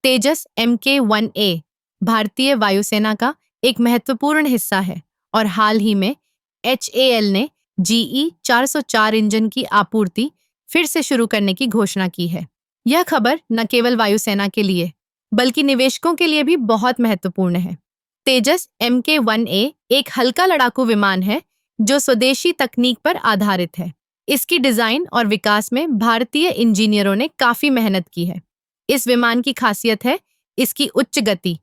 तेजस MK-1A भारतीय वायुसेना का एक महत्वपूर्ण हिस्सा है और हाल ही में HAL ने GE-404 इंजन की आपूर्ति फिर से शुरू करने की घोषणा की है। यह खबर न केवल वायुसेना के लिए बल्कि निवेशकों के लिए भी बहुत महत्वपूर्ण है। तेजस MK-1A एक हल्का लड़ाकू विमान है जो स्वदेशी तकनीक पर आधारित है। इसकी डिजाइन और विकास में भारतीय इंजीनियरों ने काफी मेहनत की है। इस विमान की खासियत है इसकी उच्च गति,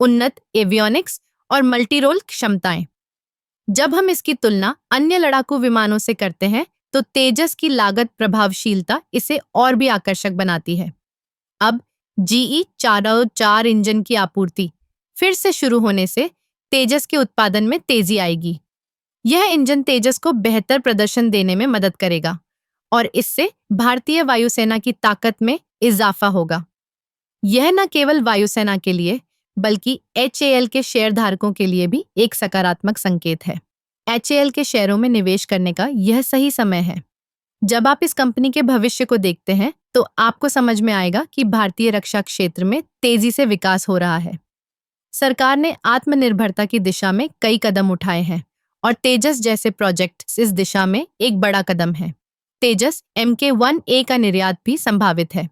उन्नत एवियोनिक्स और मल्टी रोल क्षमताएं। जब हम इसकी तुलना अन्य लड़ाकू विमानों से करते हैं तो तेजस की लागत प्रभावशीलता इसे और भी आकर्षक बनाती है। अब GE-404 इंजन की आपूर्ति फिर से शुरू होने से तेजस के उत्पादन में तेजी आएगी। यह इंजन तेजस को बेहतर प्रदर्शन देने में मदद करेगा और इससे भारतीय वायुसेना की ताकत में इजाफा होगा। यह न केवल वायुसेना के लिए बल्कि HAL के शेयरधारकों के लिए भी एक सकारात्मक संकेत है। HAL के शेयरों में निवेश करने का यह सही समय है। जब आप इस कंपनी के भविष्य को देखते हैं तो आपको समझ में आएगा कि भारतीय रक्षा क्षेत्र में तेजी से विकास हो रहा है। सरकार ने आत्मनिर्भरता की दिशा में कई कदम उठाए हैं और तेजस जैसे प्रोजेक्ट इस दिशा में एक बड़ा कदम है। तेजस MK-1A का निर्यात भी संभावित है।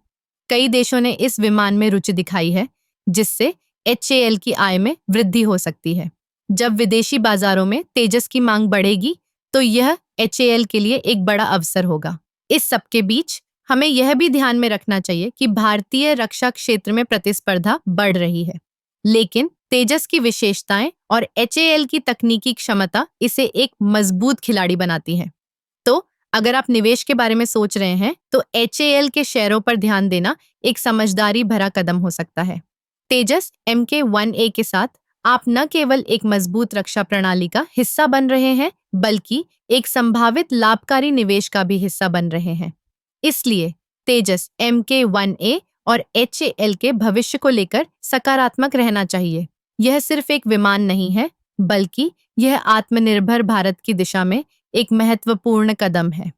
कई देशों ने इस विमान में रुचि दिखाई है, जिससे HAL की आय में वृद्धि हो सकती है। जब विदेशी बाजारों में तेजस की मांग बढ़ेगी, तो यह HAL के लिए एक बड़ा अवसर होगा। इस सबके बीच हमें यह भी ध्यान में रखना चाहिए कि भारतीय रक्षा क्षेत्र में प्रतिस्पर्धा बढ़ रही है, लेकिन तेजस की विशेषताएं और HAL की तकनीकी क्षमता इसे एक मजबूत खिलाड़ी बनाती हैं। तो अगर आप निवेश के बारे में सोच रहे हैं तो HAL के शेयरों पर ध्यान देना एक समझदारी भरा कदम हो सकता है। तेजस MK-1A के साथ आप न केवल एक मजबूत रक्षा प्रणाली का हिस्सा बन रहे हैं बल्कि एक संभावित लाभकारी निवेश का भी हिस्सा बन रहे हैं। इसलिए तेजस MK-1A और HAL के भविष्य को लेकर सकारात्मक रहना चाहिए। यह सिर्फ एक विमान नहीं है बल्कि यह आत्मनिर्भर भारत की दिशा में एक महत्वपूर्ण कदम है।